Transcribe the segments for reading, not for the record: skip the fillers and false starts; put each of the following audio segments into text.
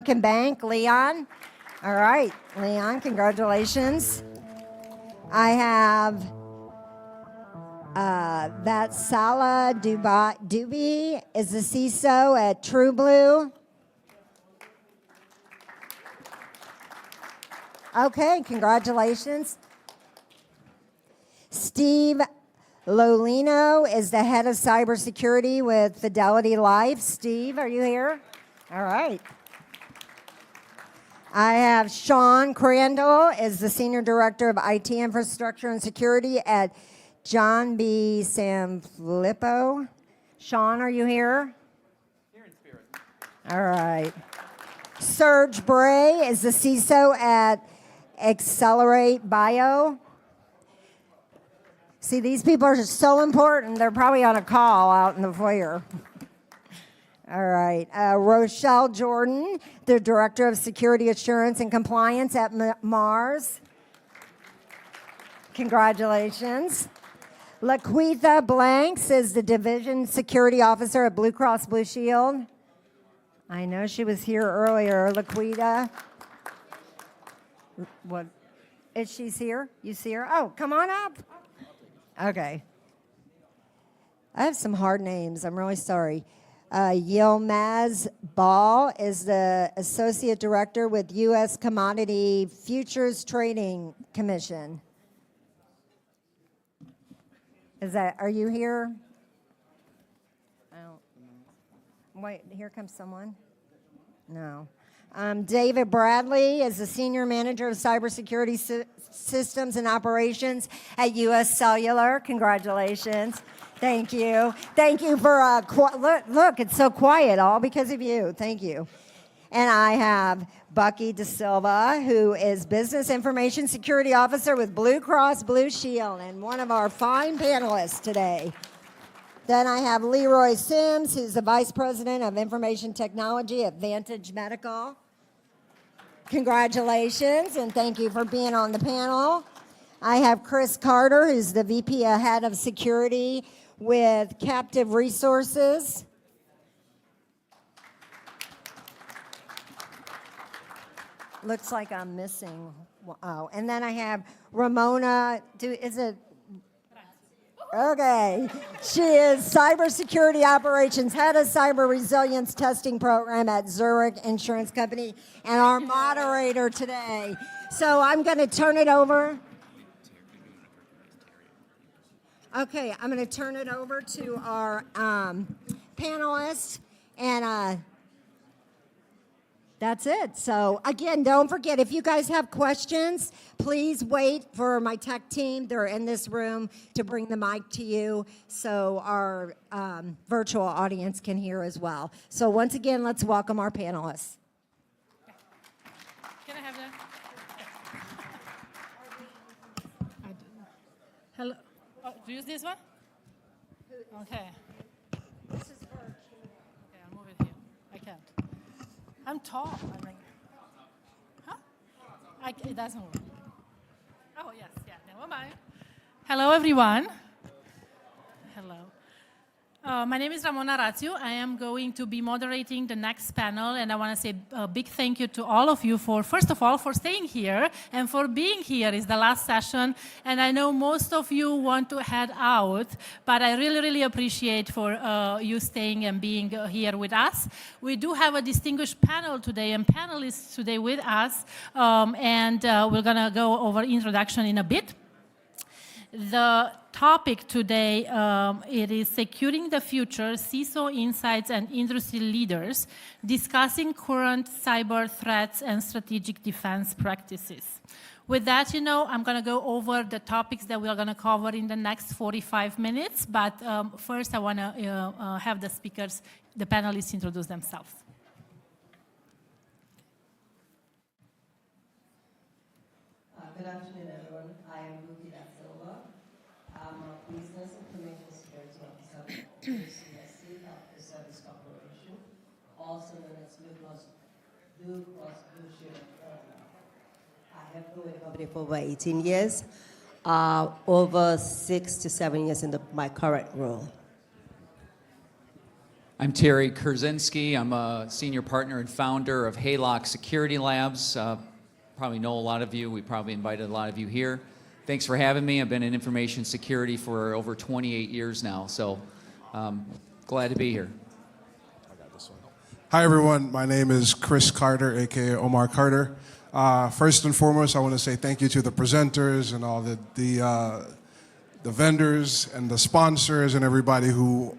Bank, Leon. All right, Leon, congratulations. I have Vatsala Dubey is the CISO at TrueBlue. Okay, congratulations. Steve Lolino is the head of cybersecurity with Fidelity Life. Steve, are you here? All right. I have Sean Crandall is the senior director of IT infrastructure and security at John B. Sanfilippo. Sean, are you here? Here in spirit. All right. Serge Bray is the CISO at Accelerate Bio. See, these people are so important, they're probably on a call out in the foyer. All right. Rochelle Jordan, the Director of Security Assurance and Compliance at Mars. Congratulations. Laquitha Blanks is the Division Security Officer at Blue Cross Blue Shield. I know she was here earlier. Laquitha. What? Is she here? You see her? Oh, come on up. Okay. I have some hard names. I'm really sorry. Yilmaz Ball is the Associate Director with U.S. Commodity Futures Trading Commission. Are you here? I don't. Wait, here comes someone. No. David Bradley is the Senior Manager of Cybersecurity Systems and Operations at U.S. Cellular. Congratulations. Thank you. Thank you for, look, it's so quiet, all because of you. Thank you. And I have Bukky DaSilva, who is Business Information Security Officer with Blue Cross Blue Shield and one of our fine panelists today. Then I have LeRoy Sims, who's the Vice President of Information Technology at Vantedge Medical. Congratulations, and thank you for being on the panel. I have Chris Carter, who's the VP Head of Security with Captive Resources. Looks like I'm missing. Oh, and then I have Ramona. Okay. She is Cybersecurity Operations Head of Cyber Resilience Testing Program at Zurich Insurance Company and our moderator today. So I'm going to turn it over. Okay, I'm going to turn it over to our panelists, and that's it. So again, don't forget, if you guys have questions, please wait for my tech team. They're in this room to bring the mic to you so our virtual audience can hear as well. So once again, let's welcome our panelists. Can I have that? Hello. Oh, do you use this one? Okay. This is for. Okay, I'll move it here. I can't. I'm tall. I mean, huh? It doesn't work. Oh, yes. Yeah, never mind. Hello, everyone. Hello. My name is Ramona Ratiu. I am going to be moderating the next panel, and I want to say a big thank you to all of you for, first of all, for staying here, and for being here. It's the last session, and I know most of you want to head out, but I really, really appreciate for you staying and being here with us. We do have a distinguished panel today and panelists today with us, and we're going to go over introduction in a bit. The topic today, it is Securing the Future, CISO Insights and Industry Leaders, discussing current cyber threats and strategic defense practices. With that, I'm going to go over the topics that we are going to cover in the next 45 minutes, but first I want to have the speakers, the panelists, introduce themselves. Good afternoon, everyone. I am Bukky. I'm a Business Information Security Officer at CISO, the Service Corporation, also known as Blue Cross Blue Shield. I have been with the company for over 18 years, over 6 to 7 years in my current role. I'm Terry Kurzynski. I'm a senior partner and founder of HALOCK Security Labs. Probably know a lot of you. We probably invited a lot of you here. Thanks for having me. I've been in information security for over 28 years now, so glad to be here. Hi, everyone. My name is Chris Carter, a.k.a. Omar Carter. First and foremost, I want to say thank you to the presenters and all the vendors and the sponsors and everybody who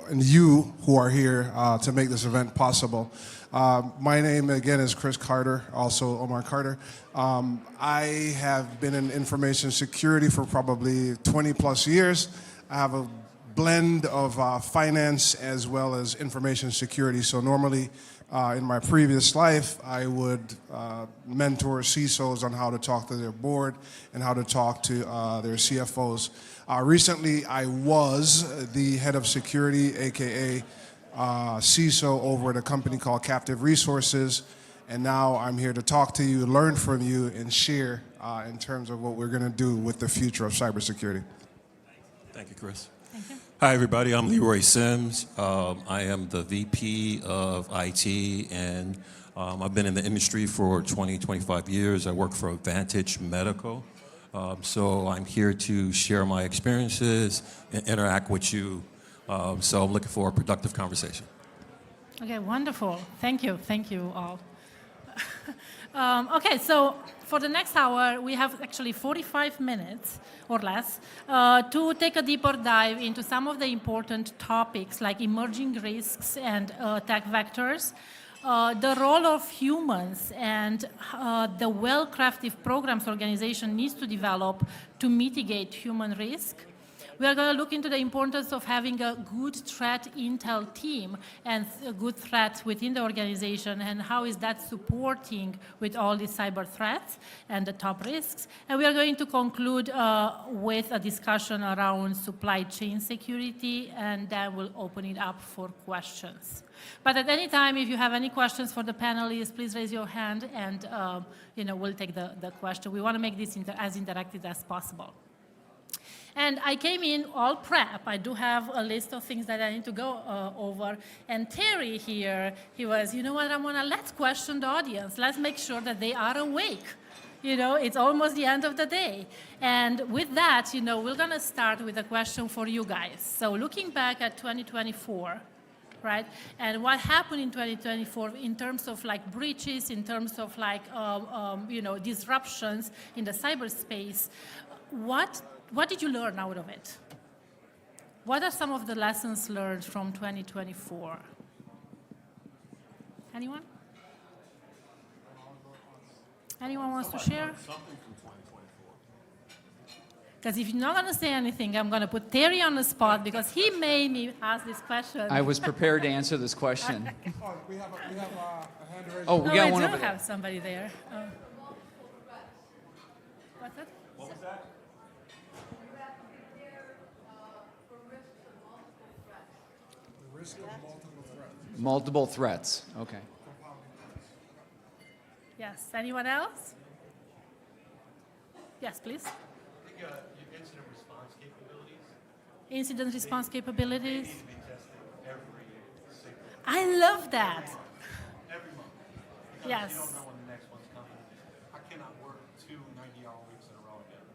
are here to make this event possible. My name, again, is Chris Carter, also Omar Carter. I have been in information security for probably 20-plus years. I have a blend of finance as well as information security. So normally, in my previous life, I would mentor CISOs on how to talk to their board and how to talk to their CFOs. Recently, I was the head of security, aka CISO, over at a company called Captive Resources, and now I'm here to talk to you, learn from you, and share in terms of what we're going to do with the future of cybersecurity. Thank you, Chris. Thank you. Hi, everybody. I'm LeRoy Sims. I am the VP of IT, and I've been in the industry for 20, 25 years. I work for Vantedge Medical. So I'm here to share my experiences and interact with you. So I'm looking for a productive conversation. Okay, wonderful. Thank you all. Okay, so for the next hour, we have actually 45 minutes or less to take a deeper dive into some of the important topics like emerging risks and attack vectors, the role of humans, and the well-crafted programs organization needs to develop to mitigate human risk. We are going to look into the importance of having a good threat intel team and a good threat within the organization, and how is that supporting with all these cyber threats and the top risks. And we are going to conclude with a discussion around supply chain security, and then we'll open it up for questions. But at any time, if you have any questions for the panelists, please raise your hand, and we'll take the question. We want to make this as interactive as possible. And I came in all prep. I do have a list of things that I need to go over. And Terry here, he was, you know what, Ramona, let's question the audience. Let's make sure that they are awake. It's almost the end of the day. And with that, we're going to start with a question for you guys. So looking back at 2024, right, and what happened in 2024 in terms of breaches, in terms of disruptions in the cyberspace, what did you learn out of it? What are some of the lessons learned from 2024? Anyone? Anyone wants to share? Something from 2024. Because if you're not going to say anything, I'm going to put Terry on the spot because he made me ask this question. I was prepared to answer this question. We have a hand raised. Oh, we got one I over do there. have somebody there. What's that? What was that? Risk of multiple threats. Multiple threats. Okay. Yes. Anyone else? Yes, please. I think your incident response capabilities Incident response capabilities. need to be tested every single I love that. every month. Because Yes. you don't know when the next one's coming. I cannot work 2 90-hour weeks in a row again.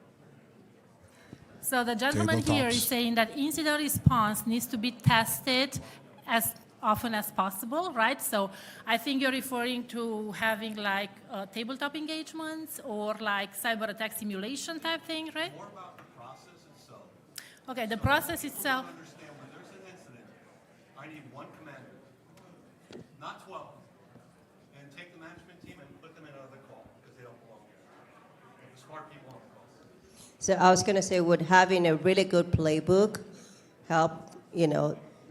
So the gentleman here is saying that incident response needs to be tested as often as possible, right? So I think you're referring to having tabletop engagements or cyber attack simulation type thing, right? More about the process itself. Okay, the process itself. I understand when there's an incident, I need one commander, not 12, and take the management team and put them in another call because they don't belong here. The smart people on the call. So I was going to say, would having a really good playbook help,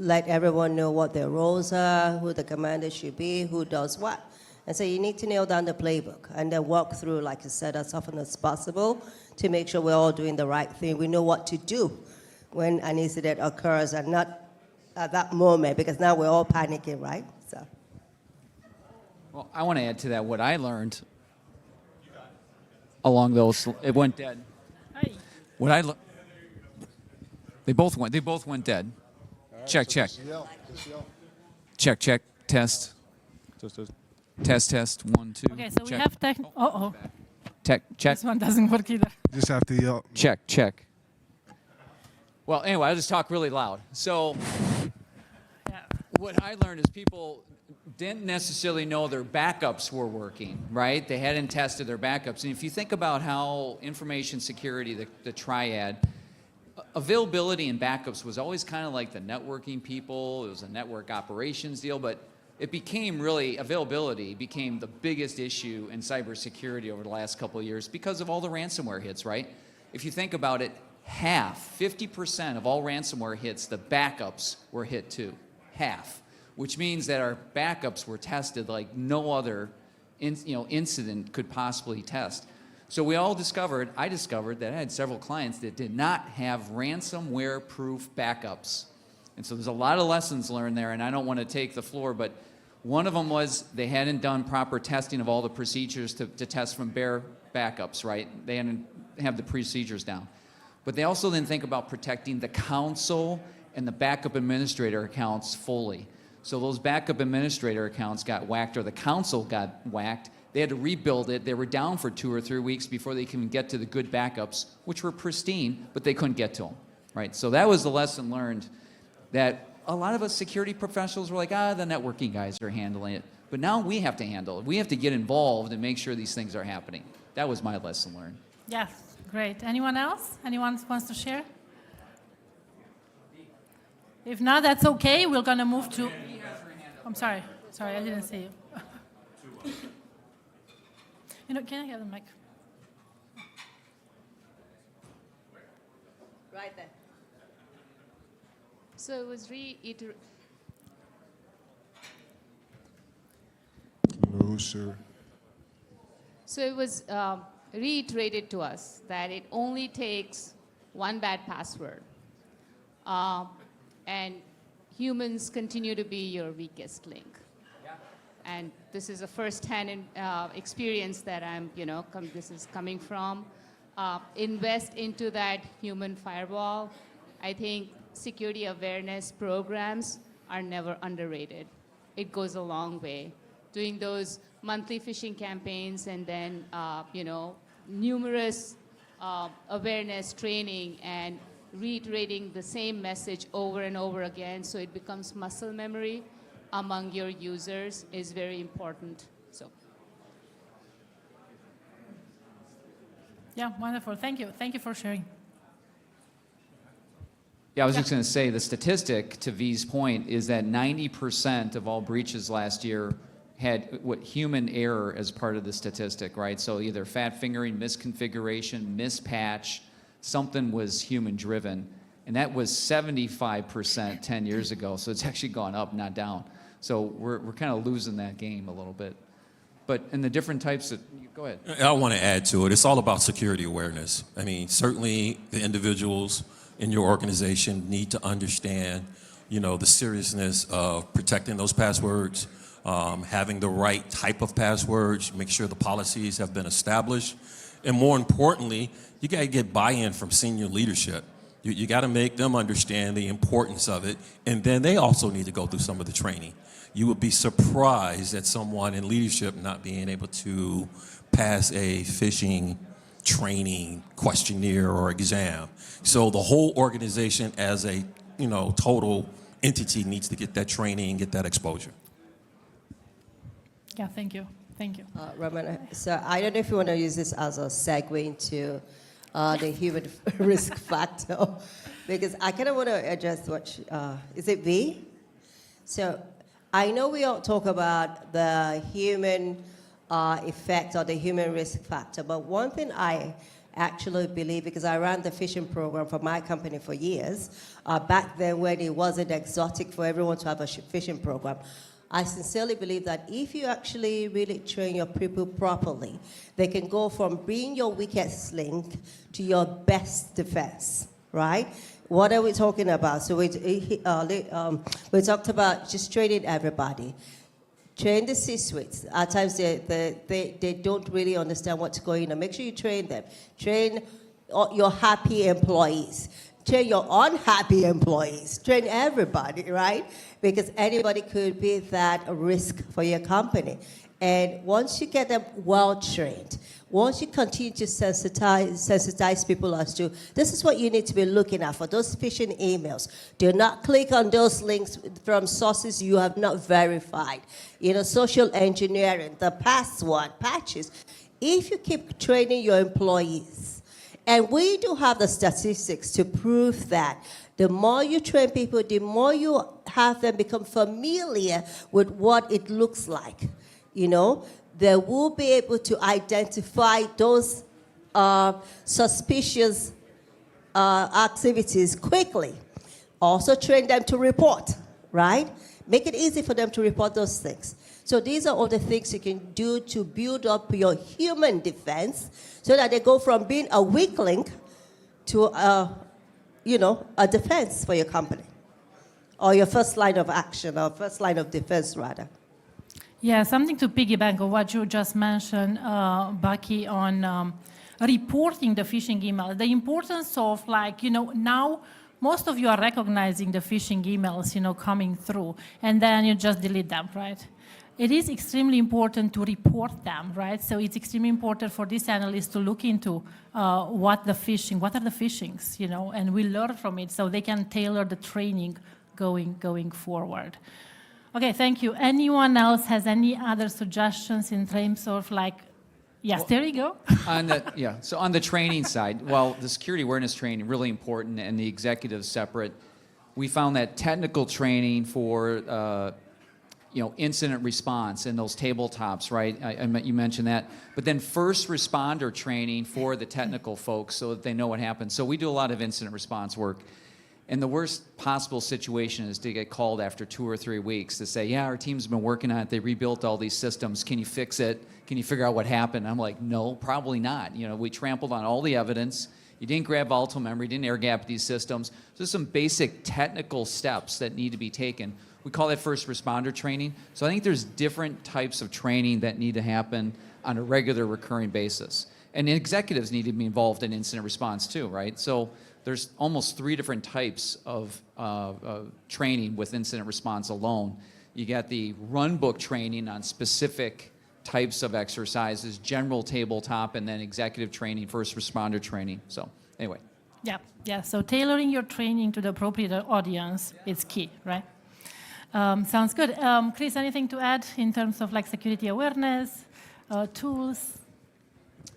let everyone know what their roles are, who the commander should be, who does what. And so you need to nail down the playbook and then walk through, like I said, as often as possible to make sure we're all doing the right thing. We know what to do when an incident occurs and not at that moment, because now we're all panicking, right? So. Well, I want to add to that what I learned along those. It went dead. Hi. What I They both went dead. Check. Just yell. Check, check, test. Test, test, 1, 2. Okay, so we check. have Uh-oh. Check, check, This one doesn't work either. Just have to yell. check, check. Well, anyway, I'll just talk really loud. So Yeah. what I learned is people didn't necessarily know their backups were working, right? They hadn't tested their backups. And if you think about how information security, the triad, availability and backups was always kind of like the networking people. It was a network operations deal, but it became really, availability became the biggest issue in cybersecurity over the last couple of years because of all the ransomware hits, right? If you think about it, 50% of all ransomware hits, the backups were hit too. Half. Which means that our backups were tested like no other incident could possibly test. So I discovered that I had several clients that did not have ransomware-proof backups. And so there's a lot of lessons learned there, and I don't want to take the floor, but one of them was they hadn't done proper testing of all the procedures to test from bare backups, right? They didn't have the procedures down. But they also didn't think about protecting the console and the backup administrator accounts fully. So those backup administrator accounts got whacked, or the console got whacked. They had to rebuild it. They were down for 2 or 3 weeks before they can get to the good backups, which were pristine, but they couldn't get to them, right? So that was the lesson learned, that a lot of us security professionals were like, the networking guys are handling it. But now we have to handle it. We have to get involved and make sure these things are happening. That was my lesson learned. Yes, great. Anyone else? Anyone wants to share? If not, that's okay. We're going to move to... I'm sorry. Sorry, I didn't see you. Can I have the mic? Right there. So it was No, sir. So it was reiterated to us that it only takes one bad password, and humans continue to be your weakest link. Yeah. And this is a first-hand experience that this is coming from. Invest into that human firewall. I think security awareness programs are never underrated. It goes a long way. Doing those monthly phishing campaigns and then, numerous awareness training and reiterating the same message over and over again so it becomes muscle memory among your users is very important. So. Yeah, wonderful. Thank you. Thank you for sharing. Yeah, I was just going to say the statistic, to V's point, is that 90% of all breaches last year had human error as part of the statistic, right? So either fat fingering, misconfiguration, mispatch, something was human driven. And that was 75% 10 years ago. So it's actually gone up, not down. So we're kind of losing that game a little bit. But in the different types of, go ahead. I want to add to it. It's all about security awareness. I mean, certainly the individuals in your organization need to understand, the seriousness of protecting those passwords, having the right type of passwords, make sure the policies have been established. And more importantly, you got to get buy-in from senior leadership. You got to make them understand the importance of it. And then they also need to go through some of the training. You would be surprised at someone in leadership not being able to pass a phishing training questionnaire or exam. So the whole organization as a total entity needs to get that training, get that exposure. Yeah, thank you. Thank you. Ramona, so I don't know if you want to use this as a segue into the human risk factor, because I kind of want to address what, is it V? So I know we all talk about the human effect or the human risk factor, but one thing I actually believe, because I ran the phishing program for my company for years, back then when it wasn't exotic for everyone to have a phishing program, I sincerely believe that if you actually really train your people properly, they can go from being your weakest link to your best defense, right? What are we talking about? So we talked about just training everybody. Train the C-suites. At times they don't really understand what's going on. Make sure you train them. Train your happy employees. train your unhappy employees, train everybody, right? Because anybody could be that risk for your company. And once you get them well trained, once you continue to sensitize people as to, this is what you need to be looking at for those phishing emails. Do not click on those links from sources you have not verified. You know, social engineering, the password, patches. If you keep training your employees, and we do have the statistics to prove that the more you train people, the more you have them become familiar with what it looks like. You know, they will be able to identify those suspicious activities quickly. Also train them to report, right? Make it easy for them to report those things. So these are all the things you can do to build up your human defense so that they go from being a weak link to a defense for your company, or your first line of action, or first line of defense, rather. Yeah, something to piggyback on what you just mentioned, Bukky, on reporting the phishing email. The importance of, now most of you are recognizing the phishing emails, coming through, and then you just delete them, right? It is extremely important to report them, right? So it's extremely important for these analysts to look into what are the phishings, and we learn from it so they can tailor the training going forward. Okay, thank you. Anyone else has any other suggestions in terms of yes, there you go. So on the training side, well, the security awareness training, really important, and the executives separate. We found that technical training for, incident response and those tabletops, right? You mentioned that. But then first responder training for the technical folks so that they know what happened. So we do a lot of incident response work. And the worst possible situation is to get called after 2 or 3 weeks to say, yeah, our team's been working on it. They rebuilt all these systems. Can you fix it? Can you figure out what happened? I'm like, no, probably not. We trampled on all the evidence. You didn't grab volatile memory, didn't air gap these systems. So there's some basic technical steps that need to be taken. We call that first responder training. So I think there's different types of training that need to happen on a regular, recurring basis. And executives need to be involved in incident response too, right? So there's almost 3 different types of training with incident response alone. You got the run book training on specific types of exercises, general tabletop, and then executive training, first responder training. So anyway. Yeah. So tailoring your training to the appropriate audience is key, right? Sounds good. Chris, anything to add in terms of security awareness, tools?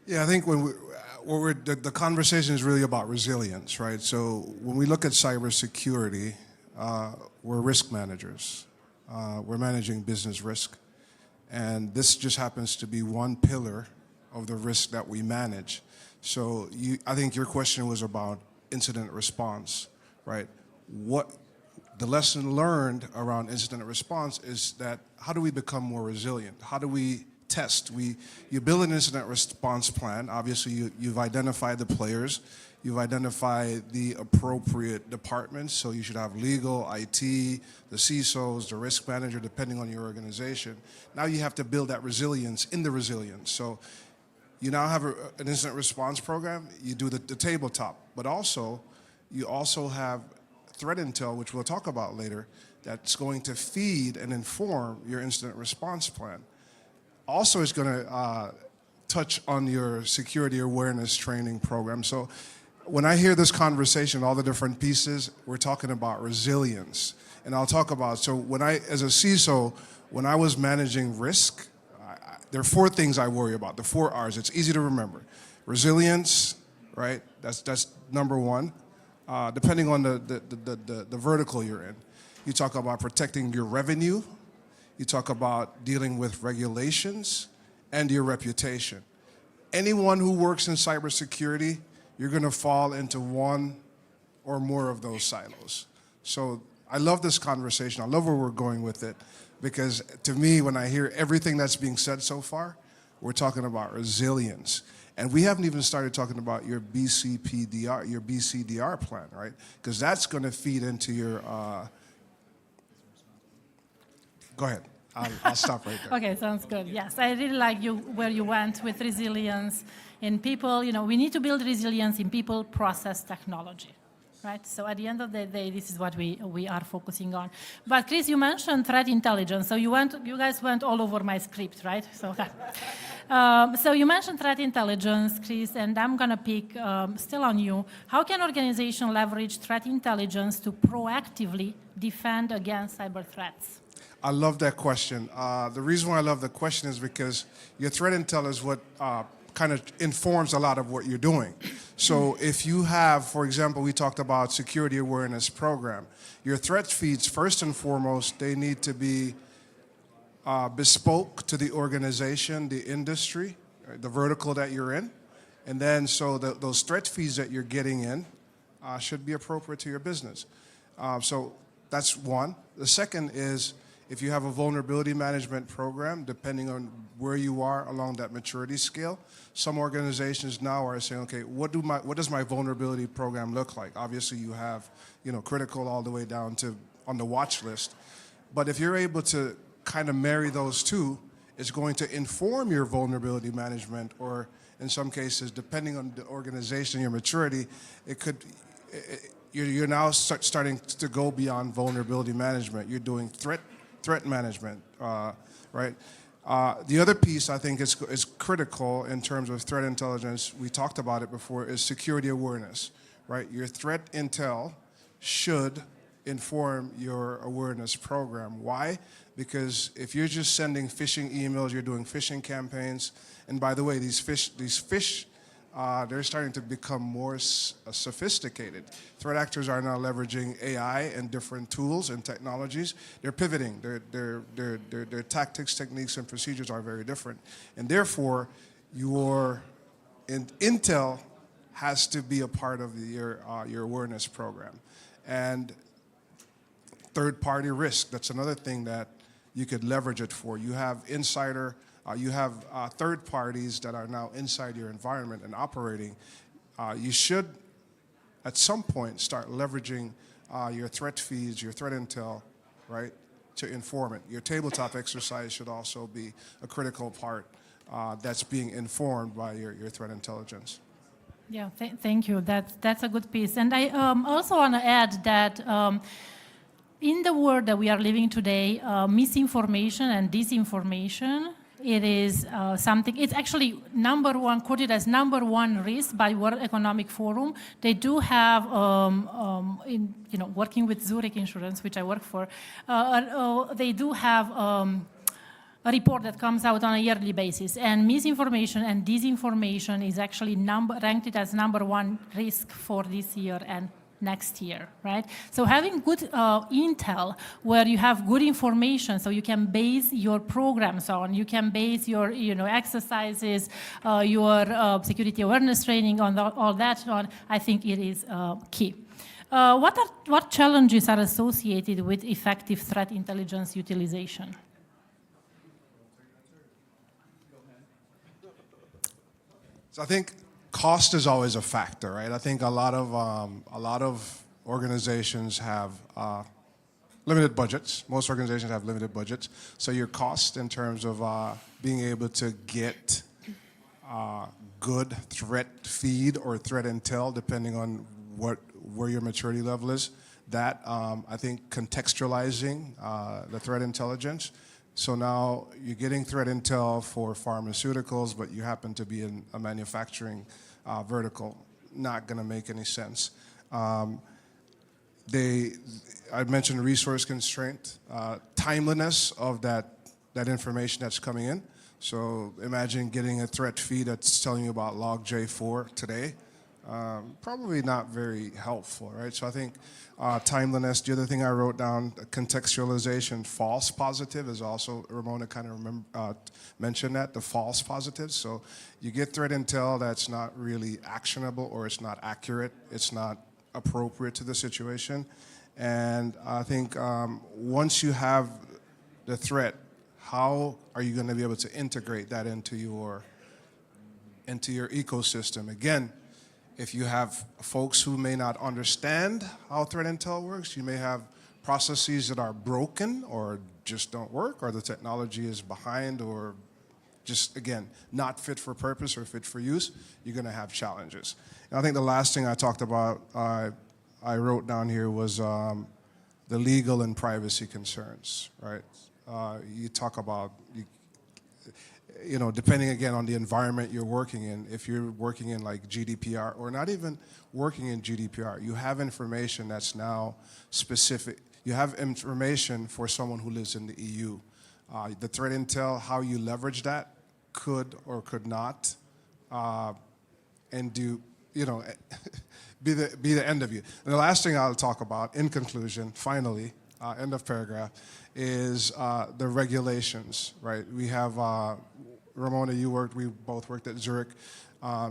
Yeah, I think the conversation is really about resilience, right? So when we look at cybersecurity, we're risk managers. We're managing business risk. And this just happens to be one pillar of the risk that we manage. So I think your question was about incident response, right? The lesson learned around incident response is that how do we become more resilient? How do we test? You build an incident response plan. Obviously, you've identified the players. You've identified the appropriate departments. So you should have legal, IT, the CISOs, the risk manager, depending on your organization. Now you have to build that resilience in the resilience. So you now have an incident response program. You do the tabletop. But you also have threat intel, which we'll talk about later, that's going to feed and inform your incident response plan. Also is going to touch on your security awareness training program. So when I hear this conversation, all the different pieces, we're talking about resilience. And I'll talk about, as a CISO, when I was managing risk, there are 4 things I worry about, the 4 R's. It's easy to remember. Resilience, right? That's number 1. Depending on the vertical you're in. You talk about protecting your revenue. You talk about dealing with regulations and your reputation. Anyone who works in cybersecurity, you're going to fall into one or more of those silos. So I love this conversation. I love where we're going with it, because to me, when I hear everything that's being said so far, we're talking about resilience. And we haven't even started talking about your BCPDR, your BCDR plan, right? Because that's going to feed into your... Go ahead. I'll stop right there. Okay, sounds good. Yes, I really like where you went with resilience in people. We need to build resilience in people, process, technology. right? So at the end of the day, this is what we are focusing on. But Chris, you mentioned threat intelligence. So you guys went all over my script, right? So, so you mentioned threat intelligence, Chris, and I'm gonna pick still on you. How can organization leverage threat intelligence to proactively defend against cyber threats? I love that question. The reason why I love the question is because your threat intel is what kind of informs a lot of what you're doing. So if you have, for example, we talked about security awareness program. Your threat feeds, first and foremost, they need to be bespoke to the organization, the industry, the vertical that you're in. And then so those threat feeds that you're getting in should be appropriate to your business. So that's one. The second is if you have a vulnerability management program, depending on where you are along that maturity scale, some organizations now are saying, okay, what does my vulnerability program look like? Obviously, you have, critical all the way down to on the watch list. But if you're able to kind of marry those two, it's going to inform your vulnerability management, or in some cases, depending on the organization, your maturity, you're now starting to go beyond vulnerability management. You're doing threat management, right? The other piece I think is critical in terms of threat intelligence, we talked about it before, is security awareness, right? Your threat intel should inform your awareness program. Why? Because if you're just sending phishing emails, you're doing phishing campaigns, and by the way, these fish, they're starting to become more sophisticated. Threat actors are now leveraging AI and different tools and technologies. They're pivoting. Their tactics, techniques, and procedures are very different. And therefore, your intel has to be a part of your awareness program. And third-party risk, that's another thing that you could leverage it for. You have third parties that are now inside your environment and operating. You should, at some point, start leveraging your threat feeds, your threat intel, right, to inform it. Your tabletop exercise should also be a critical part that's being informed by your threat intelligence. Yeah, thank you. That's a good piece. And I also want to add that in the world that we are living today, misinformation and disinformation, it is something, it's actually quoted as number one risk by World Economic Forum. They do have, working with Zurich Insurance, which I work for, they do have a report that comes out on a yearly basis. And misinformation and disinformation is actually ranked as number one risk for this year and next year, right? So having good intel where you have good information so you can base your programs on, you can base your exercises, your security awareness training on all that on, I think it is key. What challenges are associated with effective threat intelligence utilization? So I think cost is always a factor, right? I think a lot of organizations have limited budgets. Most organizations have limited budgets. So your cost in terms of being able to get good threat feed or threat intel, depending on where your maturity level is, that I think contextualizing the threat intelligence. So now you're getting threat intel for pharmaceuticals, but you happen to be in a manufacturing vertical. Not going to make any sense. I mentioned resource constraint, timeliness of that information that's coming in. So imagine getting a threat feed that's telling you about log J4 today. Probably not very helpful, right? So I think timeliness. The other thing I wrote down, contextualization, false positive is also, Ramona kind of mentioned that, the false positives. So you get threat intel that's not really actionable, or it's not accurate, it's not appropriate to the situation. And I think once you have the threat, how are you going to be able to integrate that into your ecosystem? Again, if you have folks who may not understand how threat intel works, you may have processes that are broken or just don't work, or the technology is behind, or just, again, not fit for purpose or fit for use, you're going to have challenges. And I think the last thing I talked about I wrote down here was the legal and privacy concerns, right? You talk about, depending again on the environment you're working in, if you're working in like GDPR or not even working in GDPR, you have information that's now specific. You have information for someone who lives in the EU. The threat intel, how you leverage that could or could not, and do, be the end of you. And the last thing I'll talk about, in conclusion, finally, end of paragraph, is the regulations, right? We have, Ramona, we both worked at Zurich.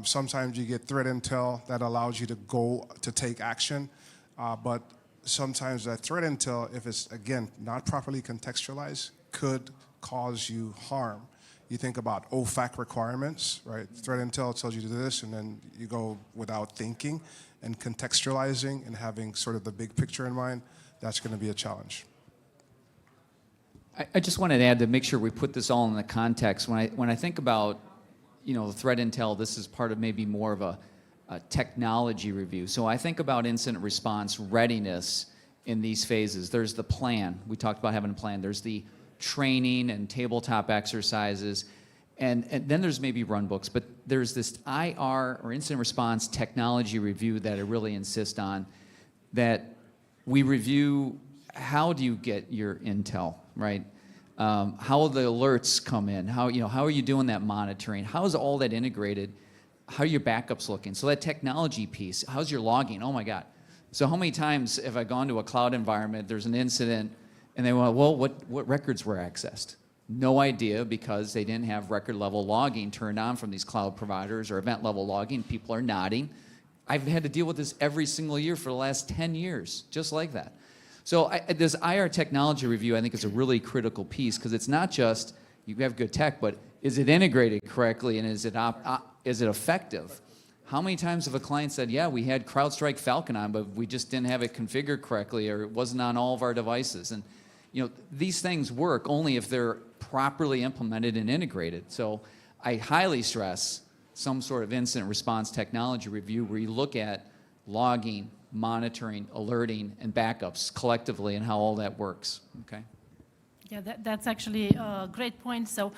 Sometimes you get threat intel that allows you to take action, but sometimes that threat intel, if it's, again, not properly contextualized, could cause you harm. You think about OFAC requirements, right? Threat intel tells you to do this, and then you go without thinking and contextualizing and having sort of the big picture in mind. That's going to be a challenge. I just wanted to add to make sure we put this all in the context. When I think about, the threat intel, this is part of maybe more of a technology review. So I think about incident response readiness in these phases. There's the plan. We talked about having a plan. There's the training and tabletop exercises, and then there's maybe run books, but there's this IR, or incident response technology review, that I really insist on, that we review how do you get your intel, right? How the alerts come in, how are you doing that monitoring? How is all that integrated? How are your backups looking? So that technology piece, how's your logging? Oh my God. So how many times have I gone to a cloud environment, there's an incident, and they went, well, what records were accessed? No idea, because they didn't have record level logging turned on from these cloud providers, or event level logging. People are nodding. I've had to deal with this every single year for the last 10 years, just like that. So this IR technology review, I think, is a really critical piece, because it's not just you have good tech, but is it integrated correctly, and is it effective? How many times have a client said, yeah, we had CrowdStrike Falcon on, but we just didn't have it configured correctly, or it wasn't on all of our devices? And these things work only if they're properly implemented and integrated. So I highly stress some sort of incident response technology review where you look at logging, monitoring, alerting, and backups collectively, and how all that works, okay? Yeah, that's actually a great point. So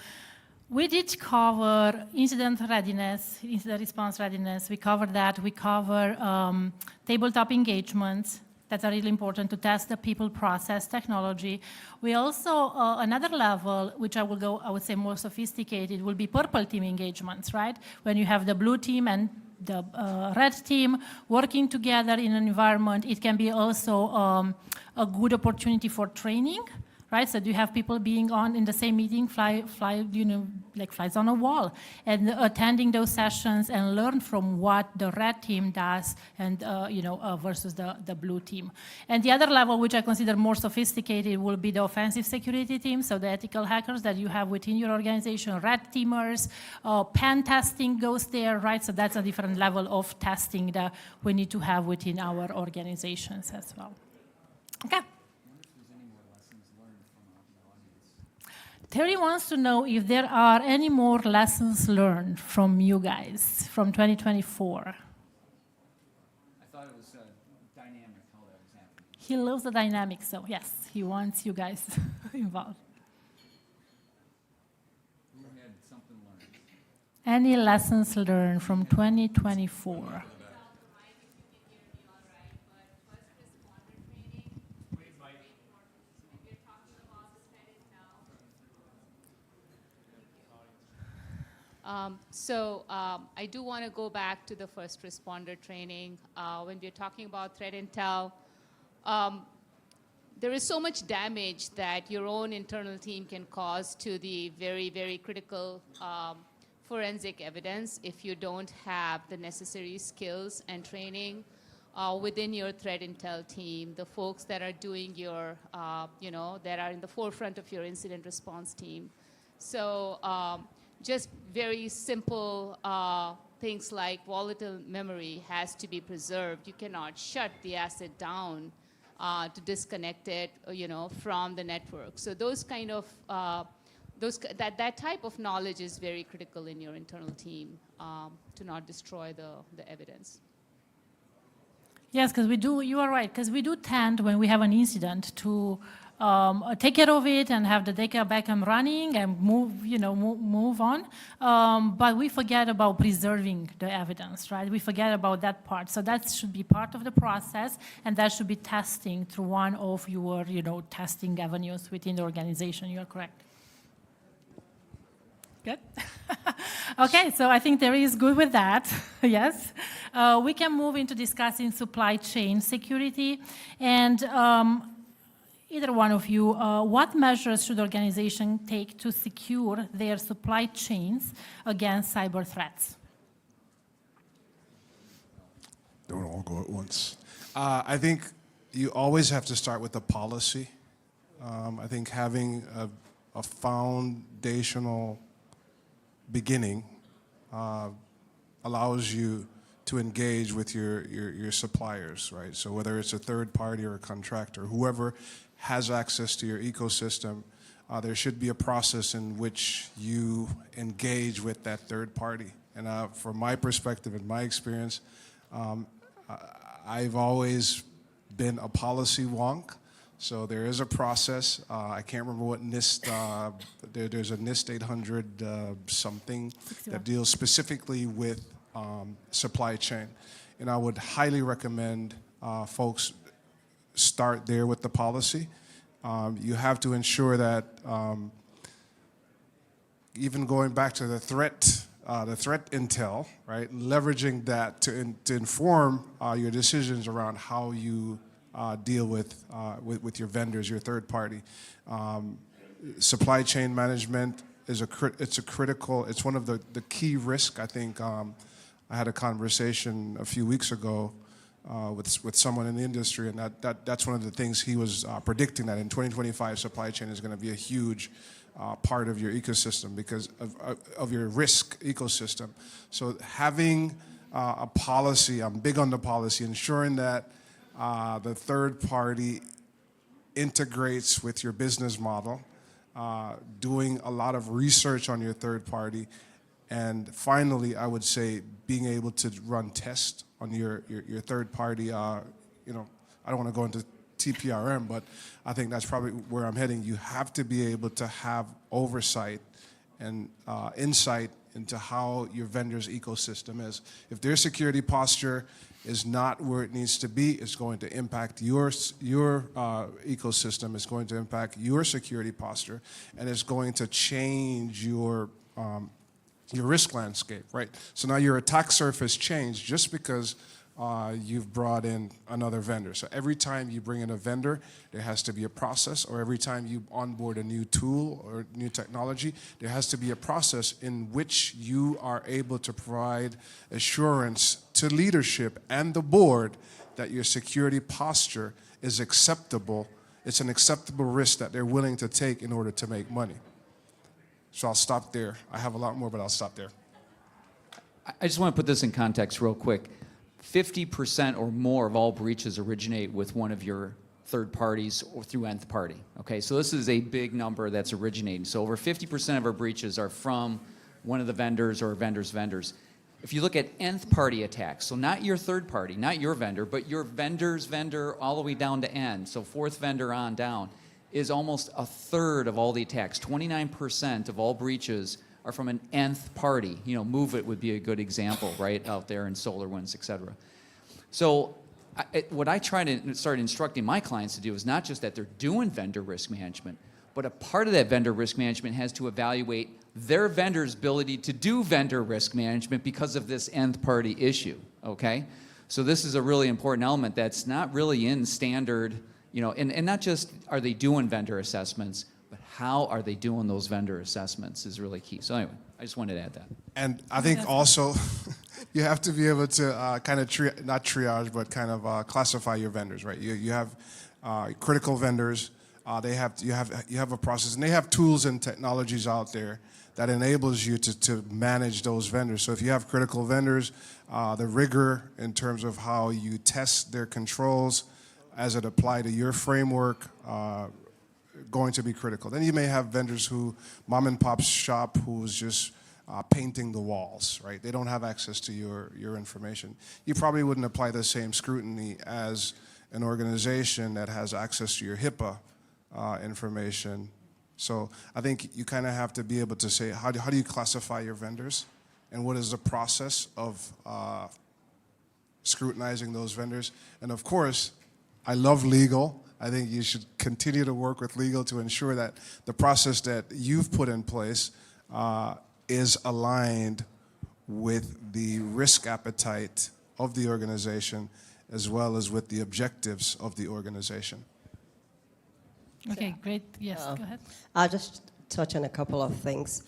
we did cover incident readiness, incident response readiness. We covered that. We cover tabletop engagements. That are really important to test the people, process, technology. We also, another level, which I would say more sophisticated, will be purple team engagements, right? When you have the blue team and the red team working together in an environment, it can be also a good opportunity for training, right? So do you have people being in the same meeting, like flies on a wall, and attending those sessions and learn from what the red team does, and versus the blue team. And the other level, which I consider more sophisticated, will be the offensive security team. So the ethical hackers that you have within your organization, red teamers, pen testing goes there, right? So that's a different level of testing that we need to have within our organizations as well. Okay. Terry wants to know if there are any more lessons learned from you guys from 2024. I thought it was dynamic how that was happening. He loves the dynamics, so yes, he wants you guys involved. Who had something learned? Any lessons learned from 2024? I do want to go back to the first responder training. When we're talking about threat intel, there is so much damage that your own internal team can cause to the very, very critical forensic evidence if you don't have the necessary skills and training within your threat intel team, the folks that are doing your, that are in the forefront of your incident response team. So just very simple things like volatile memory has to be preserved. You cannot shut the asset down to disconnect it, from the network. So those kind of, that type of knowledge is very critical in your internal team to not destroy the evidence. Yes, because we do, you are right, because we do tend, when we have an incident, to take care of it and have the data back and running and move, move on. But we forget about preserving the evidence, right? We forget about that part. So that should be part of the process, and that should be testing through one of your, testing avenues within the organization. You are correct. Good. Okay, so I think there is good with that. Yes. We can move into discussing supply chain security. And either one of you, what measures should organizations take to secure their supply chains against cyber threats? Don't all go at once. I think you always have to start with the policy. I think having a foundational beginning allows you to engage with your suppliers, right? So whether it's a third party or a contractor, whoever has access to your ecosystem, there should be a process in which you engage with that third party. And from my perspective and my experience, I've always been a policy wonk. So there is a process. I can't remember what NIST, there's a NIST 800 something that deals specifically with supply chain. And I would highly recommend folks start there with the policy. You have to ensure that even going back to the threat intel, right, leveraging that to inform your decisions around how you deal with your vendors, your third party. Supply chain management is it's one of the key risks. I think I had a conversation a few weeks ago with someone in the industry, and that's one of the things he was predicting, that in 2025 supply chain is going to be a huge part of your ecosystem because of your risk ecosystem. So having a policy, I'm big on the policy, ensuring that the third party integrates with your business model, doing a lot of research on your third party, and finally, I would say being able to run tests on your third party. I don't want to go into TPRM, but I think that's probably where I'm heading. You have to be able to have oversight and insight into how your vendor's ecosystem is. If their security posture is not where it needs to be, it's going to impact your ecosystem, it's going to impact your security posture, and it's going to change your risk landscape, right? So now your attack surface changed just because you've brought in another vendor. So every time you bring in a vendor, there has to be a process, or every time you onboard a new tool or new technology, there has to be a process in which you are able to provide assurance to leadership and the board that your security posture is acceptable. It's an acceptable risk that they're willing to take in order to make money. So I'll stop there. I have a lot more, but I'll stop there. I just want to put this in context real quick. 50% or more of all breaches originate with one of your third parties or through nth party. Okay, so this is a big number that's originating. So over 50% of our breaches are from one of the vendors or vendors. If you look at nth party attacks, so not your third party, not your vendor, but your vendor's vendor all the way down to N, so fourth vendor on down, is almost a third of all the attacks. 29% of all breaches are from an nth party. Move It would be a good example, right, out there in SolarWinds, et cetera. So what I try to start instructing my clients to do is not just that they're doing vendor risk management, but a part of that vendor risk management has to evaluate their vendor's ability to do vendor risk management because of this nth party issue, okay? So this is a really important element that's not really in standard, and not just are they doing vendor assessments, but how are they doing those vendor assessments is really key. So anyway, I just wanted to add that. And I think also you have to be able to kind of not triage, but kind of classify your vendors, right? You have critical vendors. You have a process, and they have tools and technologies out there that enables you to manage those vendors. So if you have critical vendors, the rigor in terms of how you test their controls as it apply to your framework, going to be critical. Then you may have vendors who, mom and pop shop, who's just painting the walls, right? They don't have access to your information. You probably wouldn't apply the same scrutiny as an organization that has access to your HIPAA information. So I think you kind of have to be able to say, how do you classify your vendors? And what is the process of scrutinizing those vendors? And of course, I love legal. I think you should continue to work with legal to ensure that the process that you've put in place is aligned with the risk appetite of the organization as well as with the objectives of the organization. Okay, great. Yes, go ahead. I'll just touch on a couple of things.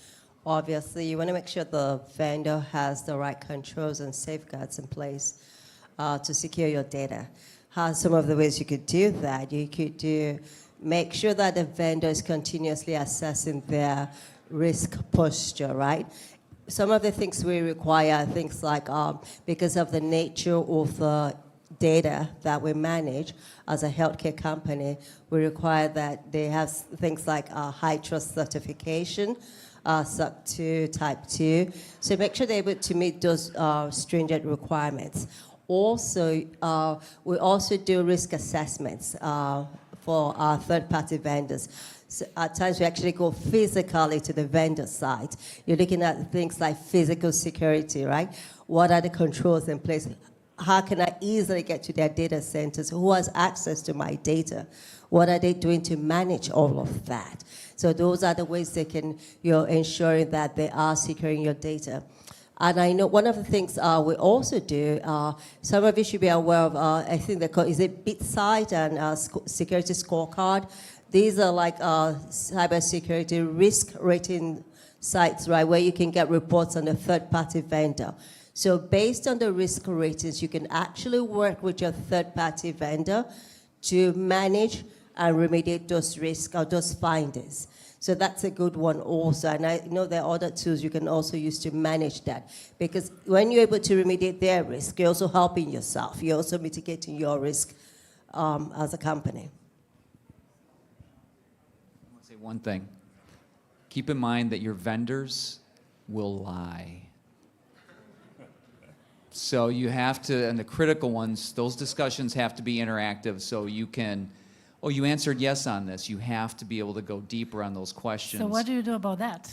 Obviously, you want to make sure the vendor has the right controls and safeguards in place to secure your data. Some of the ways you could do that, you could make sure that the vendor is continuously assessing their risk posture, right? Some of the things we require, things like because of the nature of the data that we manage as a healthcare company, we require that they have things like high trust certification, SOC 2, Type 2. So make sure they're able to meet those stringent requirements. Also, we also do risk assessments for our third-party vendors. So at times, we actually go physically to the vendor site. You're looking at things like physical security, right? What are the controls in place? How can I easily get to their data centers? Who has access to my data? What are they doing to manage all of that? So those are the ways they can, you're ensuring that they are securing your data. And I know one of the things we also do, some of you should be aware of, I think they call, is it BitSight and Security Scorecard? These are like cybersecurity risk rating sites, right, where you can get reports on a third-party vendor. So based on the risk ratings, you can actually work with your third-party vendor to manage and remediate those risks or those findings. So that's a good one also. And I know there are other tools you can also use to manage that. Because when you're able to remediate their risk, you're also helping yourself. You're also mitigating your risk as a company. I want to say one thing. Keep in mind that your vendors will lie. So you have to, and the critical ones, those discussions have to be interactive so you can, oh, you answered yes on this. You have to be able to go deeper on those questions. So what do you do about that?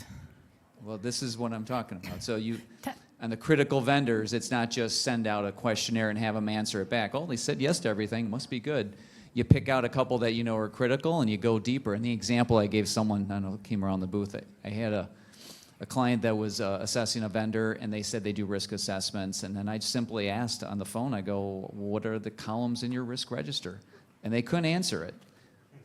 Well, this is what I'm talking about. So you, on the critical vendors, it's not just send out a questionnaire and have them answer it back. Oh, they said yes to everything, must be good. You pick out a couple that you know are critical and you go deeper. And the example I gave someone, I don't know, came around the booth, I had a client that was assessing a vendor, and they said they do risk assessments. And then I simply asked on the phone, I go, what are the columns in your risk register? And they couldn't answer it.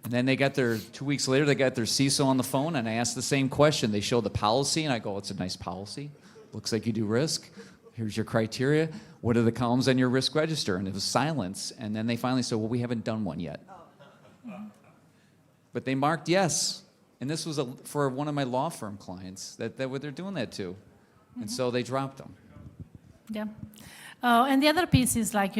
And then they got 2 weeks later, they got their CISO on the phone, and I asked the same question. They showed the policy, and I go, it's a nice policy. Looks like you do risk. Here's your criteria. What are the columns on your risk register? And it was silence. And then they finally said, well, we haven't done one yet. But they marked yes. And this was for one of my law firm clients that they're doing that to. And so they dropped them. Yeah. And the other piece is like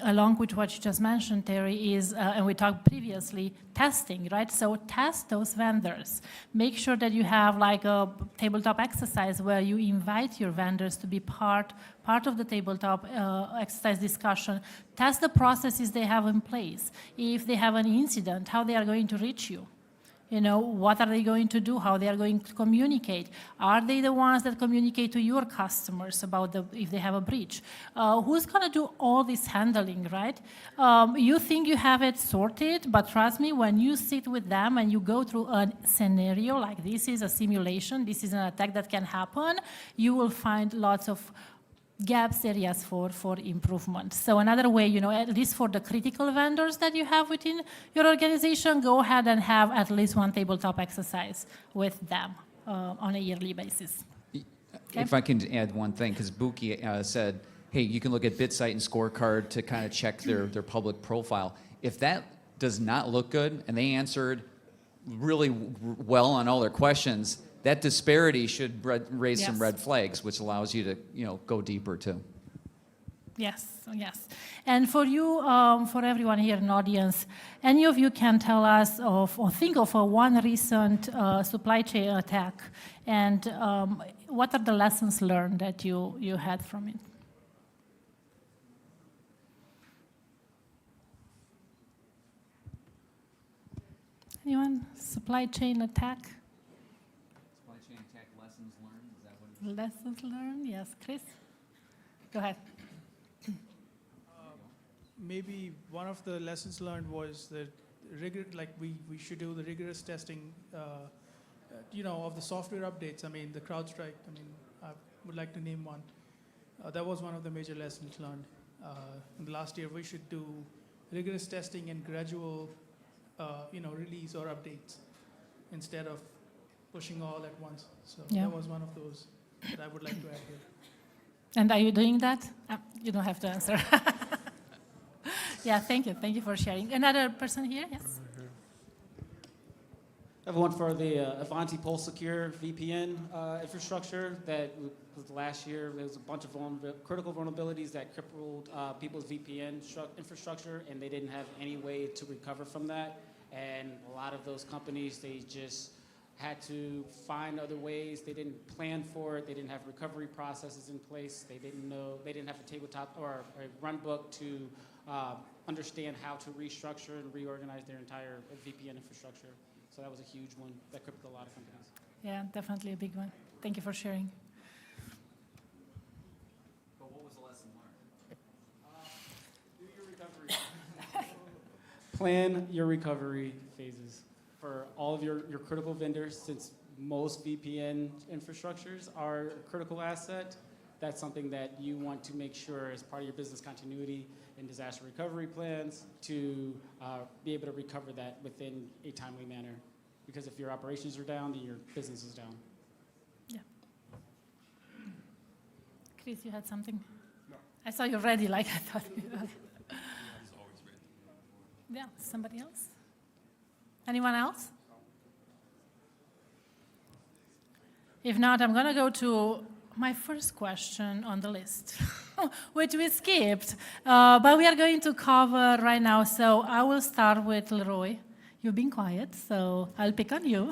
along with what you just mentioned, Terry, is, and we talked previously, testing, right? So test those vendors. Make sure that you have like a tabletop exercise where you invite your vendors to be part of the tabletop exercise discussion. Test the processes they have in place. If they have an incident, how they are going to reach you. You know, what are they going to do? How they are going to communicate? Are they the ones that communicate to your customers about if they have a breach? Who's going to do all this handling, right? You think you have it sorted, but trust me, when you sit with them and you go through a scenario like this is a simulation, this is an attack that can happen, you will find lots of gaps, areas for improvement. So another way, you know, at least for the critical vendors that you have within your organization, go ahead and have at least one tabletop exercise with them on a yearly basis. Okay? If I can add one thing, because Bukky said, hey, you can look at BitSight and Scorecard to kind of check their public profile. If that does not look good and they answered really well on all their questions, that disparity should raise some red flags, which allows you to, you know, go deeper too. Yes, yes. And for you, for everyone here in the audience, any of you can tell us of or think of one recent supply chain attack, and what are the lessons learned that you had from it? Anyone? Supply chain attack? Supply chain attack lessons learned, is that what it is? Lessons learned, yes. Chris? Go ahead. Maybe one of the lessons learned was that we should do the rigorous testing, of the software updates. I mean, the CrowdStrike. I mean, I would like to name one. That was one of the major lessons learned. In the last year, we should do rigorous testing and gradual, release or updates instead of pushing all at once. So Yeah. that was one of those that I would like to add here. And are you doing that? You don't have to answer. Yeah, thank you. Thank you for sharing. Another person here? Yes. I have one for the Avanti Pulse Secure VPN infrastructure that was last year. There was a bunch of critical vulnerabilities that crippled people's VPN infrastructure, and they didn't have any way to recover from that. And a lot of those companies, they just had to find other ways. They didn't plan for it. They didn't have recovery processes in place. They didn't know. They didn't have a tabletop or a run book to understand how to restructure and reorganize their entire VPN infrastructure. So that was a huge one that crippled a lot of companies. Yeah, definitely a big one. Thank you for sharing. But what was the lesson learned? Do your recovery. Plan your recovery phases for all of your critical vendors. Since most VPN infrastructures are a critical asset, that's something that you want to make sure as part of your business continuity and disaster recovery plans to be able to recover that within a timely manner. Because if your operations are down, then your business is down. Yeah. Chris, you had something? No. I saw you ready, like I thought you would. Yeah, somebody else? Anyone else? If not, I'm going to go to my first question on the list, which we skipped, but we are going to cover right now. So I will start with LeRoy. You've been quiet, so I'll pick on you.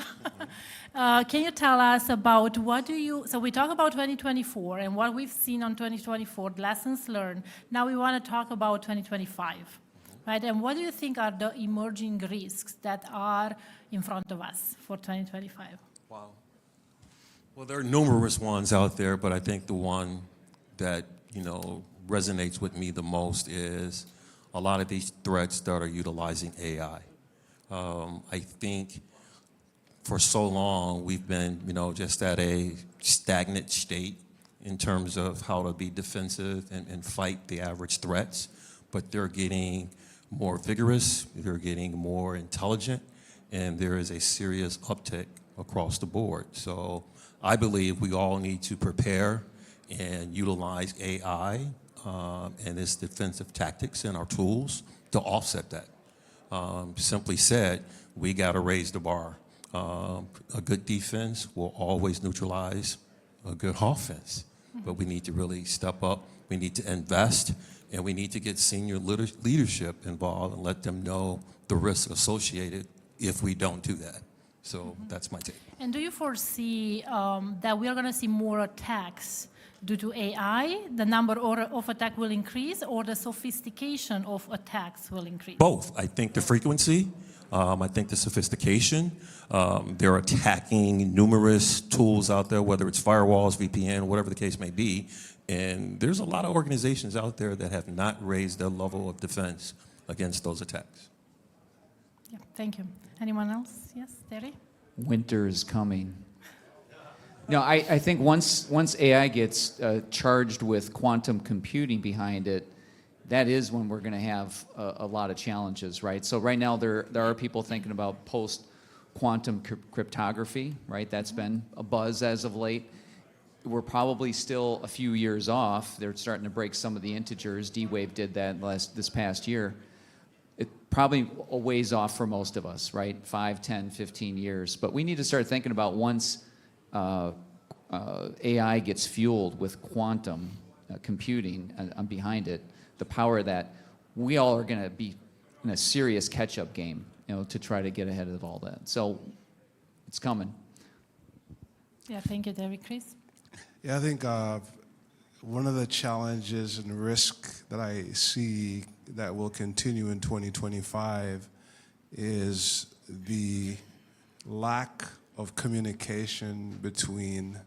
Can you tell us about so we talk about 2024 and what we've seen on 2024, lessons learned. Now we want to talk about 2025, right? And what do you think are the emerging risks that are in front of us for 2025? Wow. Well, there are numerous ones out there, but I think the one that, resonates with me the most is a lot of these threats that are utilizing AI. I think for so long we've been, just at a stagnant state in terms of how to be defensive and fight the average threats, but they're getting more vigorous, they're getting more intelligent, and there is a serious uptick across the board. So I believe we all need to prepare and utilize AI and its defensive tactics and our tools to offset that. Simply said, we got to raise the bar. A good defense will always neutralize a good offense, but we need to really step up. We need to invest, and we need to get senior leadership involved and let them know the risk associated if we don't do that. So that's my take. And do you foresee that we are going to see more attacks due to AI? The number of attacks will increase, or the sophistication of attacks will increase? Both. I think the frequency, I think the sophistication. They're attacking numerous tools out there, whether it's firewalls, VPN, whatever the case may be. And there's a lot of organizations out there that have not raised their level of defense against those attacks. Yeah, thank you. Anyone else? Yes, Terry? Winter is coming. No, I think once AI gets charged with quantum computing behind it, that is when we're going to have a lot of challenges, right? So right now there are people thinking about post-quantum cryptography, right? That's been a buzz as of late. We're probably still a few years off. They're starting to break some of the integers. D-Wave did that this past year. It probably a ways off for most of us, right? 5, 10, 15 years. But we need to start thinking about once AI gets fueled with quantum computing behind it, the power of that, we all are going to be in a serious catch-up game, to try to get ahead of all that. So it's coming. Yeah, thank you, Terry. Chris? Yeah, I think one of the challenges and risk that I see that will continue in 2025 is the lack of communication between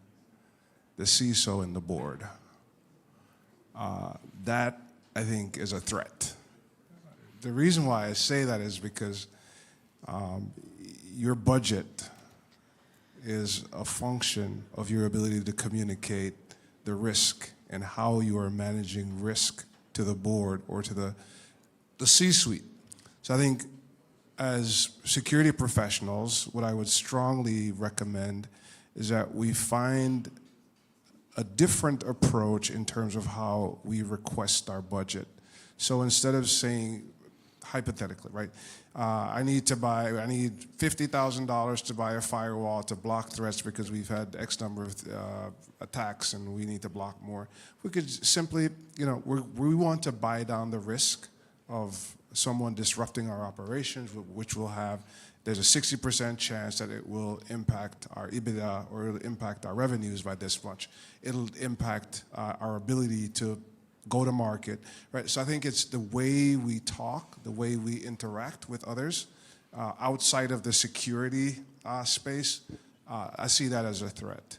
the CISO and the board. That, I think, is a threat. The reason why I say that is because your budget is a function of your ability to communicate the risk and how you are managing risk to the board or to the C-suite. So I think as security professionals, what I would strongly recommend is that we find a different approach in terms of how we request our budget. So instead of saying, hypothetically, right, I need $50,000 to buy a firewall to block threats because we've had X number of attacks and we need to block more. We could simply, we want to buy down the risk of someone disrupting our operations, which will have, there's a 60% chance that it will impact our EBITDA or it'll impact our revenues by this much. It'll impact our ability to go to market, right? So I think it's the way we talk, the way we interact with others outside of the security space. I see that as a threat.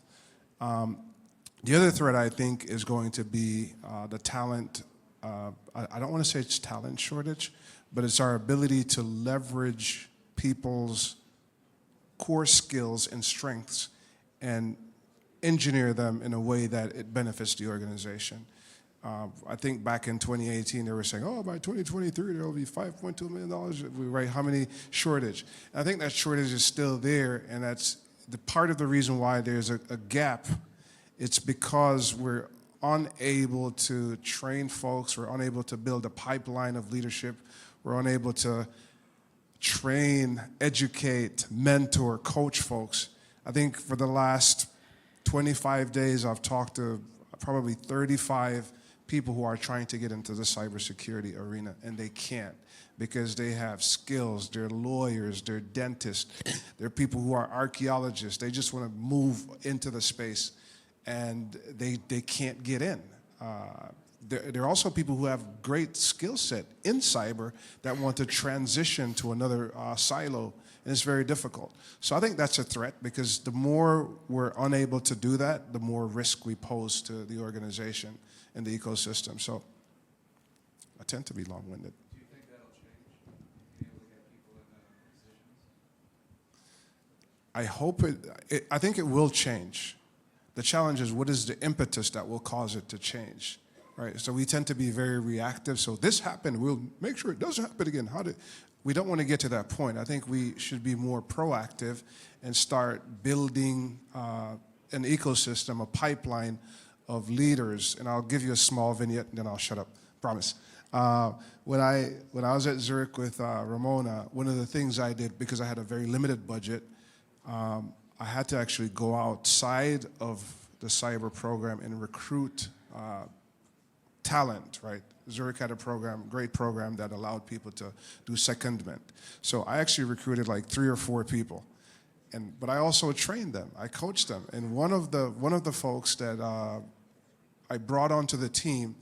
The other threat I think is going to be the talent. I don't want to say it's talent shortage, but it's our ability to leverage people's core skills and strengths and engineer them in a way that it benefits the organization. I think back in 2018, they were saying, oh, by 2023, there will be $5.2 million. We write how many shortage. And I think that shortage is still there, and that's the part of the reason why there's a gap. It's because we're unable to train folks, we're unable to build a pipeline of leadership, we're unable to train, educate, mentor, coach folks. I think for the last 25 days, I've talked to probably 35 people who are trying to get into the cybersecurity arena, and they can't because they have skills, they're lawyers, they're dentists, they're people who are archaeologists. They just want to move into the space, and they can't get in. There are also people who have great skill set in cyber that want to transition to another silo, and it's very difficult. So I think that's a threat because the more we're unable to do that, the more risk we pose to the organization and the ecosystem. So I tend to be long-winded. Do you think that'll change, being able to get people in positions? I hope I think it will change. The challenge is what is the impetus that will cause it to change, right? So we tend to be very reactive. So this happened, we'll make sure it doesn't happen again. We don't want to get to that point. I think we should be more proactive and start building an ecosystem, a pipeline of leaders. And I'll give you a small vignette and then I'll shut up, promise. When I was at Zurich with Ramona, one of the things I did, because I had a very limited budget, I had to actually go outside of the cyber program and recruit talent, right? Zurich had a program, great program that allowed people to do secondment. So I actually recruited like 3 or 4 people, but I also trained them, I coached them. And one of the folks that I brought onto the team,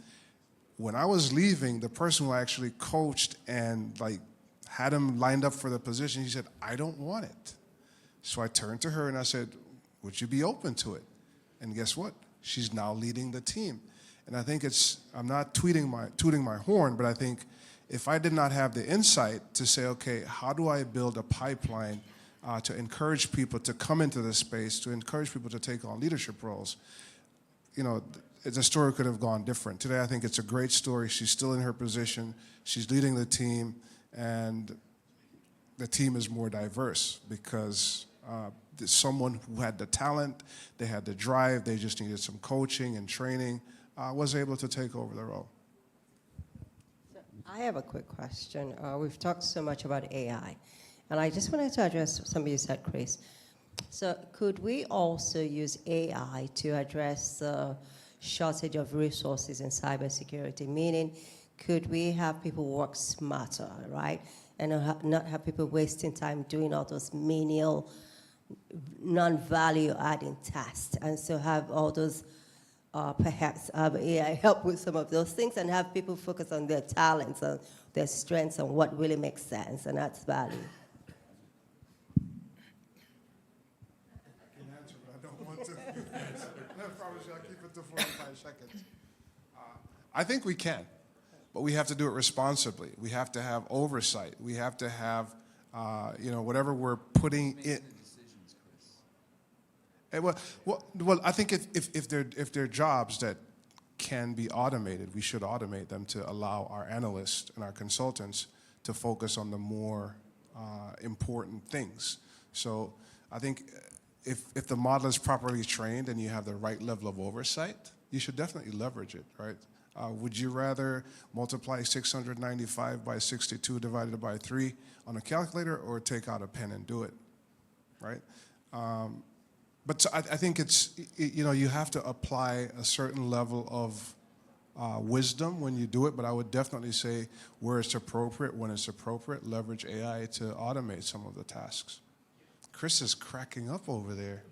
when I was leaving, the person who I actually coached and like had him lined up for the position, he said, I don't want it. So I turned to her and I said, would you be open to it? And guess what? She's now leading the team. And I think I'm not tooting my horn, but I think if I did not have the insight to say, okay, how do I build a pipeline to encourage people to come into this space, to encourage people to take on leadership roles, the story could have gone different. Today, I think it's a great story. She's still in her position. She's leading the team, and the team is more diverse because there's someone who had the talent, they had the drive, they just needed some coaching and training, was able to take over the role. So I have a quick question. We've talked so much about AI, and I just wanted to address something you said, Chris. So could we also use AI to address the shortage of resources in cybersecurity? Meaning, could we have people work smarter, right? And not have people wasting time doing all those menial, non-value adding tasks, and so have all those perhaps have AI help with some of those things and have people focus on their talents, on their strengths, and what really makes sense and adds value. Can answer, but I don't want to. I promise you I'll keep it to 45 seconds. I think we can, but we have to do it responsibly. We have to have oversight. We have to have, whatever we're putting in. Well, I think if they're jobs that can be automated, we should automate them to allow our analysts and our consultants to focus on the more important things. So I think if the model is properly trained and you have the right level of oversight, you should definitely leverage it, right? Would you rather multiply 695 by 62 divided by 3 on a calculator or take out a pen and do it, right? But so I think you have to apply a certain level of wisdom when you do it, but I would definitely say where it's appropriate, when it's appropriate, leverage AI to automate some of the tasks. Chris is cracking up over there.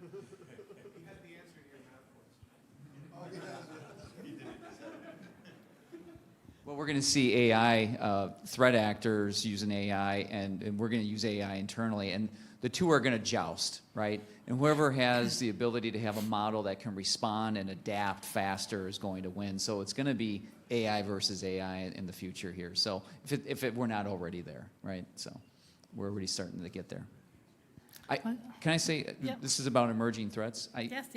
Well, we're going to see AI threat actors using AI, and we're going to use AI internally, and the two are going to joust, right? And whoever has the ability to have a model that can respond and adapt faster is going to win. So it's going to be AI versus AI in the future here. So if we're not already there, right? So we're already starting to get there. Can I say, this is about emerging threats? Yes.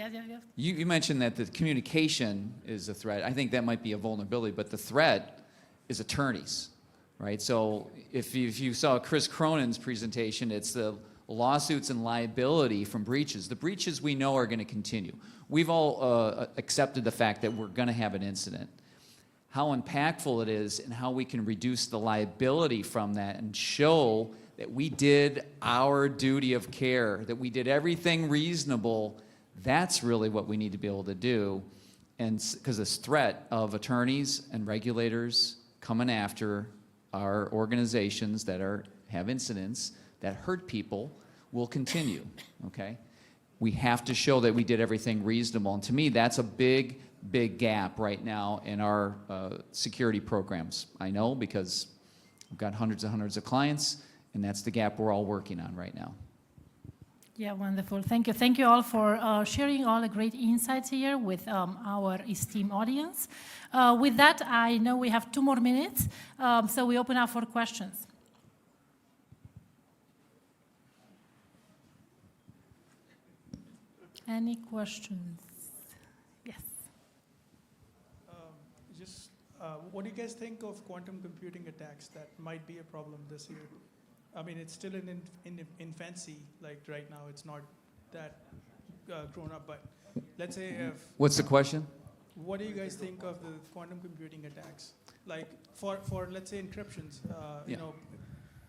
You mentioned that the communication is a threat. I think that might be a vulnerability, but the threat is attorneys, right? So if you saw Chris Cronin's presentation, it's the lawsuits and liability from breaches. The breaches we know are going to continue. We've all accepted the fact that we're going to have an incident. How impactful it is and how we can reduce the liability from that and show that we did our duty of care, that we did everything reasonable, that's really what we need to be able to do. And because this threat of attorneys and regulators coming after our organizations that have incidents that hurt people will continue, okay? We have to show that we did everything reasonable. And to me, that's a big, big gap right now in our security programs. I know because I've got hundreds and hundreds of clients, and that's the gap we're all working on right now. Yeah, wonderful. Thank you. Thank you all for sharing all the great insights here with our esteemed audience. With that, I know we have 2 more minutes, so we open up for questions. Any questions? Yes. What do you guys think of quantum computing attacks that might be a problem this year? I mean, it's still in infancy, like right now, it's not that grown up, but let's say if... What's the question? What do you guys think of the quantum computing attacks? Like for let's say encryptions, you know,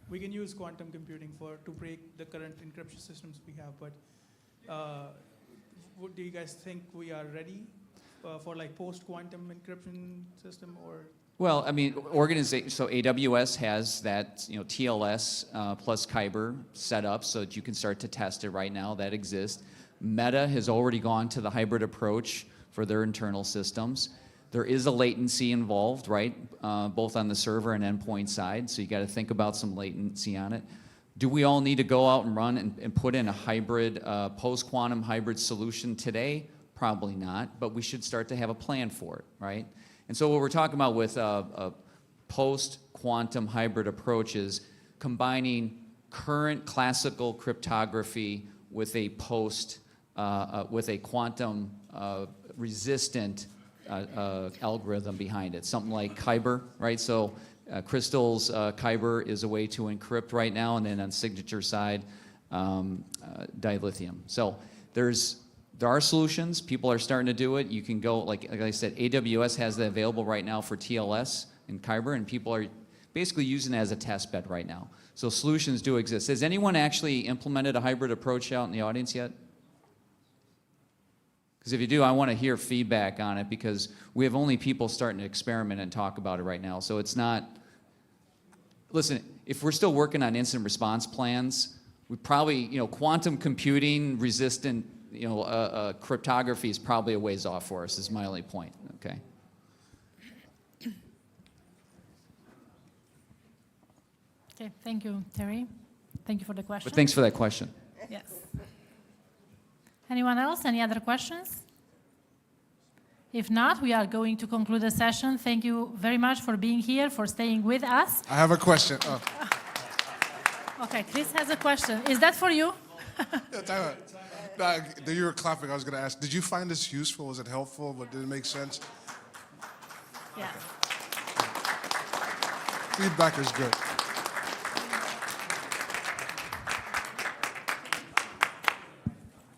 we can use quantum computing to break the current encryption systems we have, but do you guys think we are ready for like post-quantum encryption system or? Well, I mean, so AWS has that, TLS plus Kyber set up so that you can start to test it right now. That exists. Meta has already gone to the hybrid approach for their internal systems. There is a latency involved, right? Both on the server and endpoint side. So you got to think about some latency on it. Do we all need to go out and run and put in a hybrid, post-quantum hybrid solution today? Probably not, but we should start to have a plan for it, right? And so what we're talking about with a post-quantum hybrid approach is combining current classical cryptography with a quantum resistant algorithm behind it, something like Kyber, right? So Crystal's Kyber is a way to encrypt right now, and then on signature side, dilithium. So there are solutions. People are starting to do it. You can go, like I said, AWS has that available right now for TLS and Kyber, and people are basically using it as a test bed right now. So solutions do exist. Has anyone actually implemented a hybrid approach out in the audience yet? Because if you do, I want to hear feedback on it, because we have only people starting to experiment and talk about it right now. So it's not, listen, if we're still working on incident response plans, we probably, quantum computing resistant cryptography is probably a ways off for us. Is my only point. Okay. Okay, thank you, Terry. Thank you for the question. But thanks for that question. Yes. Anyone else? Any other questions? If not, we are going to conclude the session. Thank you very much for being here, for staying with us. I have a question. Oh. Okay, Chris has a question. Is that for you? Yeah, time out. No, you were clapping. I was going to ask, did you find this useful? Was it helpful? But did it make sense? Yeah. Feedback is good.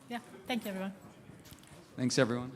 Yeah. Thank you, everyone. Thanks, everyone.